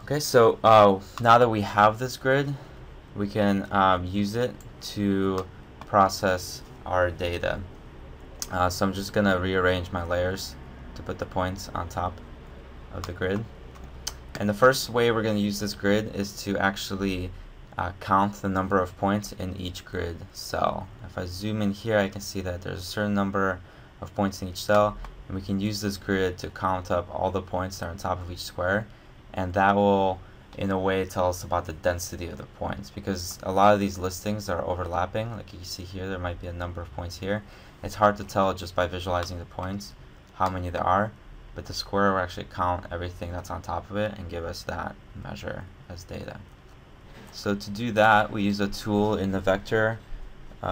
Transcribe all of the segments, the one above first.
Okay, so now that we have this grid, we can use it to process our data. So I'm just going to rearrange my layers to put the points on top of the grid. And the first way we're going to use this grid is to actually count the number of points in each grid cell. If I zoom in here, I can see that there's a certain number of points in each cell, and we can use this grid to count up all the points that are on top of each square, and that will in a way tell us about the density of the points, because a lot of these listings are overlapping. Like you see here, there might be a number of points here. It's hard to tell just by visualizing the points how many there are, but the square will actually count everything that's on top of it and give us that measure as data. So to do that, we use a tool in the vector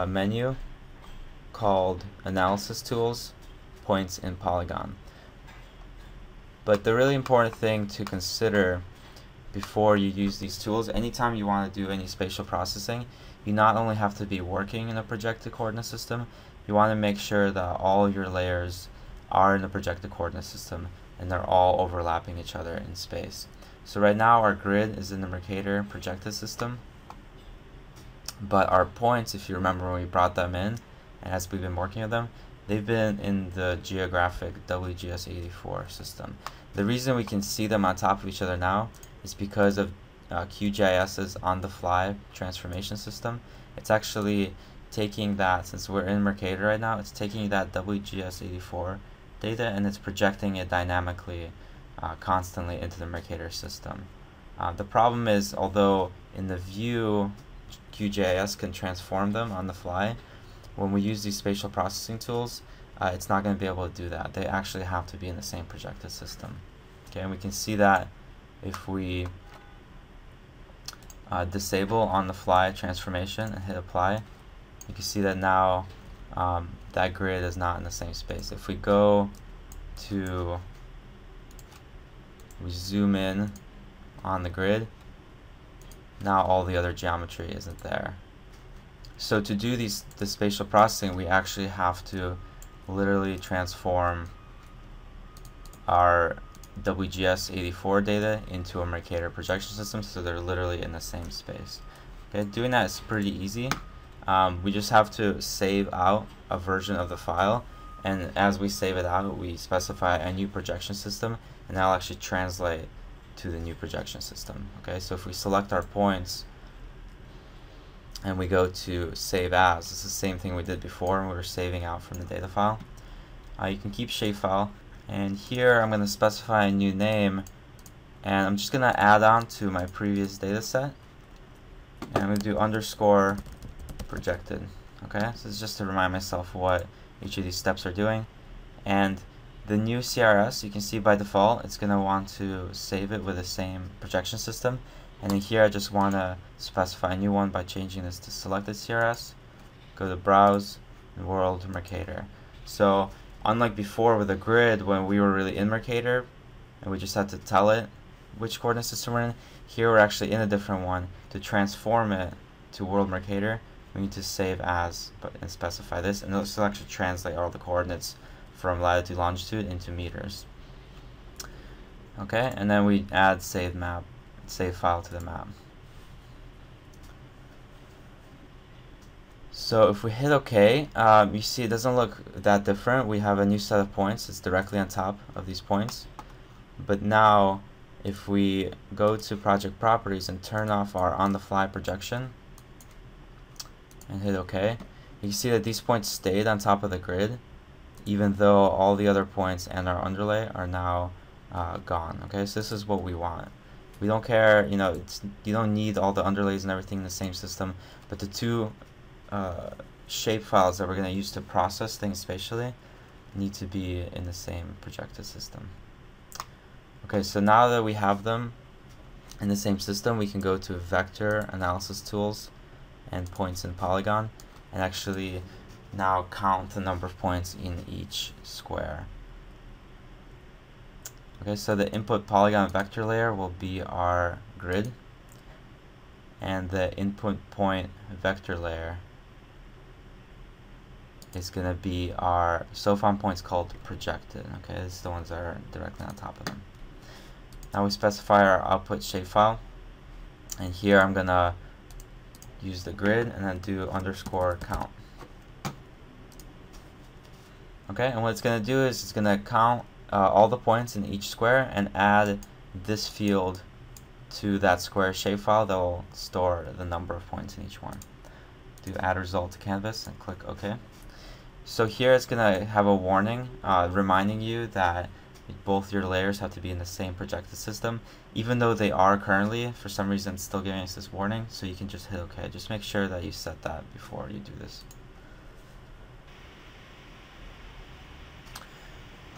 menu called Analysis Tools, Points in Polygon. But the really important thing to consider before you use these tools, anytime you want to do any spatial processing, you not only have to be working in a projected coordinate system, you want to make sure that all your layers are in the projected coordinate system and they're all overlapping each other in space. So right now our grid is in the Mercator projected system, but our points, if you remember when we brought them in and as we've been working with them, they've been in the geographic WGS84 system. The reason we can see them on top of each other now is because of QGIS's on-the-fly transformation system. It's actually taking that, since we're in Mercator right now, it's taking that WGS84 data and it's projecting it dynamically constantly into the Mercator system. The problem is, although in the view QGIS can transform them on the fly, when we use these spatial processing tools, it's not going to be able to do that. They actually have to be in the same projected system. Okay, and we can see that if we disable on the fly transformation and hit apply, you can see that now that grid is not in the same space. If we go to, we zoom in on the grid, now all the other geometry isn't there. So to do the spatial processing, we actually have to literally transform our WGS84 data into a Mercator projection system, so they're literally in the same space. Okay, doing that is pretty easy. We just have to save out a version of the file, and as we save it out, we specify a new projection system, and that'll actually translate to the new projection system. Okay, so if we select our points and we go to save as, it's the same thing we did before when we were saving out from the data file. You can keep shapefile, and here I'm going to specify a new name, and I'm just going to add on to my previous data set, and I'm going to do underscore projected. Okay, so it's just to remind myself what each of these steps are doing. And the new CRS, you can see by default it's going to want to save it with the same projection system, and in here I just want to specify a new one by changing this to selected CRS, go to browse, and world Mercator. So unlike before with a grid, when we were really in Mercator and we just had to tell it which coordinate system we're in, here we're actually in a different one. To transform it to world Mercator, we need to save as and specify this, and this will actually translate all the coordinates from latitude, longitude into meters. Okay, and then we add save file to the map. So if we hit OK, you see it doesn't look that different. We have a new set of points. It's directly on top of these points. But now, if we go to project properties and turn off our on-the-fly projection and hit OK, you can see that these points stayed on top of the grid, even though all the other points and our underlay are now gone. Okay, so this is what we want. We don't care, you don't need all the underlays and everything in the same system, but the two shape files that we're going to use to process things spatially need to be in the same projected system. Okay, so now that we have them in the same system, we can go to Vector Analysis Tools and Points in Polygon and actually now count the number of points in each square. Okay, so the input polygon vector layer will be our grid, and the input point vector layer is going to be our SOFON points called projected. Okay, this is the ones that are directly on top of them. Now we specify our output shapefile, and here I'm gonna use the grid and then do underscore count. Okay, and what it's gonna do is it's gonna count all the points in each square and add this field to that square shapefile that will store the number of points in each one. Do add result to canvas and click OK. So here it's going to have a warning reminding you that both your layers have to be in the same projected system. Even though they are currently, for some reason it's still giving us this warning, so you can just hit OK. Just make sure that you set that before you do this.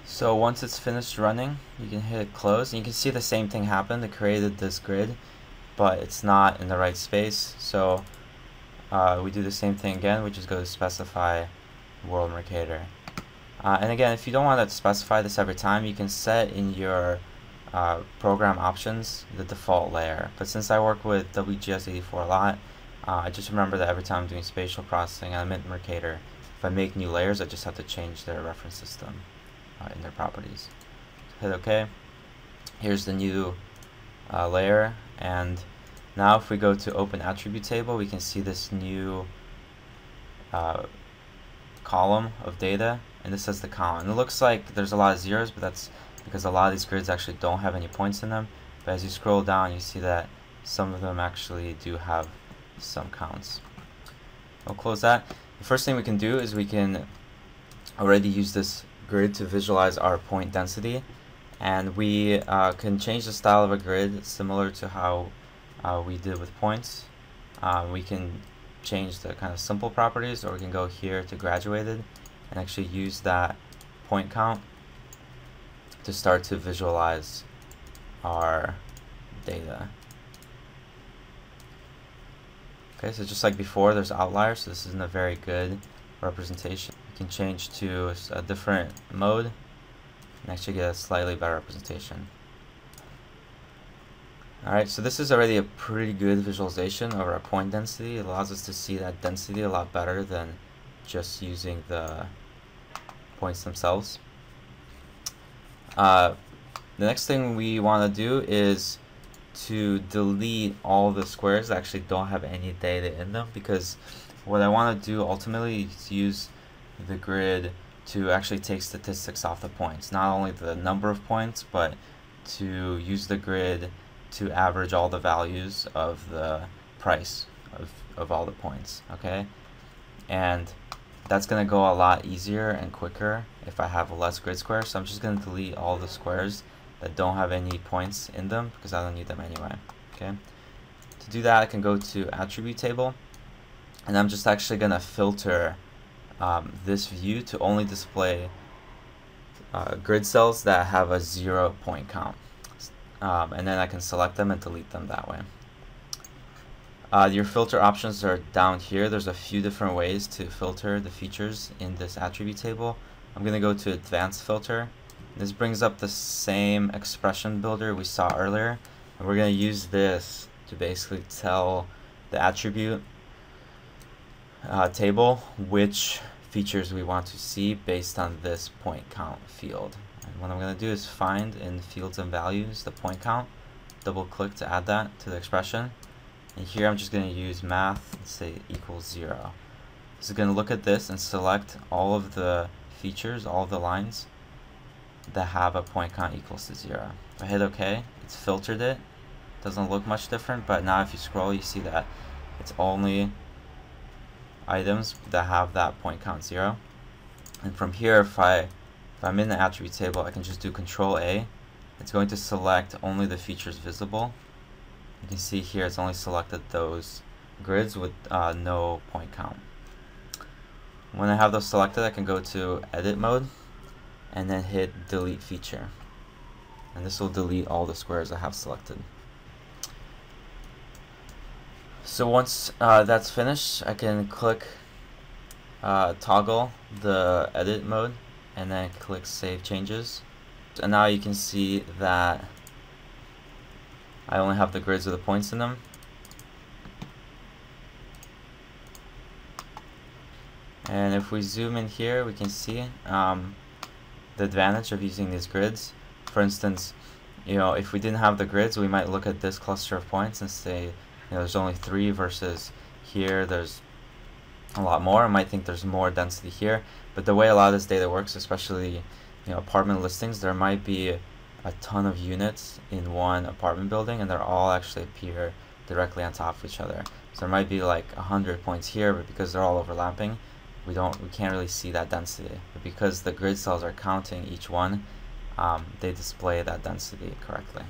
So once it's finished running, you can hit close, and you can see the same thing happened. It created this grid, but it's not in the right space. So we do the same thing again. We just go to specify world Mercator. And again, if you don't want to specify this every time, you can set in your program options the default layer. But since I work with QGIS84 a lot, I just remember that every time I'm doing spatial processing and I'm in Mercator, if I make new layers, I just have to change their reference system in their properties. Hit OK. Here's the new layer, and now if we go to open attribute table, we can see this new column of data, and this says the count. And it looks like there's a lot of zeros, but that's because a lot of these grids actually don't have any points in them. But as you scroll down, you see that some of them actually do have some counts. I'll close that. The first thing we can do is we can already use this grid to visualize our point density, and we can change the style of a grid similar to how we did with points. We can change the kind of simple properties, or we can go here to graduated and actually use that point count to start to visualize our data. Okay, so just like before, there's outliers, so this isn't a very good representation. You can change to a different mode and actually get a slightly better representation. Alright, so this is already a pretty good visualization of our point density. It allows us to see that density a lot better than just using the points themselves. The next thing we want to do is to delete all the squares that actually don't have any data in them, because what I want to do ultimately is use the grid to actually take statistics off the points. Not only the number of points, but to use the grid to average all the values of the price of all the points, okay? And that's going to go a lot easier and quicker if I have less grid squares. So I'm just going to delete all the squares that don't have any points in them because I don't need them anyway, okay? To do that, I can go to attribute table, and I'm just actually going to filter this view to only display grid cells that have a 0 point count. And then I can select them and delete them that way. Your filter options are down here. There's a few different ways to filter the features in this attribute table. I'm going to go to advanced filter. This brings up the same expression builder we saw earlier, and we're going to use this to basically tell the attribute table which features we want to see based on this point count field. And what I'm going to do is find in fields and values the point count, double click to add that to the expression, and here I'm just going to use math and say equals 0. So it's going to look at this and select all of the features, all of the lines that have a point count equals to 0. If I hit OK, it's filtered it. Doesn't look much different, but now if you scroll, you see that it's only items that have that point count 0. And from here, if I'm in the attribute table, I can just do Control A. It's going to select only the features visible. You can see here it's only selected those grids with no point count. When I have those selected, I can go to edit mode and then hit delete feature. And this will delete all the squares I have selected. So once that's finished, I can click toggle the edit mode and then click save changes. And now you can see that I only have the grids with the points in them. And if we zoom in here, we can see the advantage of using these grids. For instance, if we didn't have the grids, we might look at this cluster of points and say, there's only 3 versus here there's a lot more. I might think there's more density here, but the way a lot of this data works, especially apartment listings, there might be a ton of units in one apartment building, and they're all actually appear directly on top of each other. So there might be like 100 points here, but because they're all overlapping, we can't really see that density. But because the grid cells are counting each one, they display that density correctly.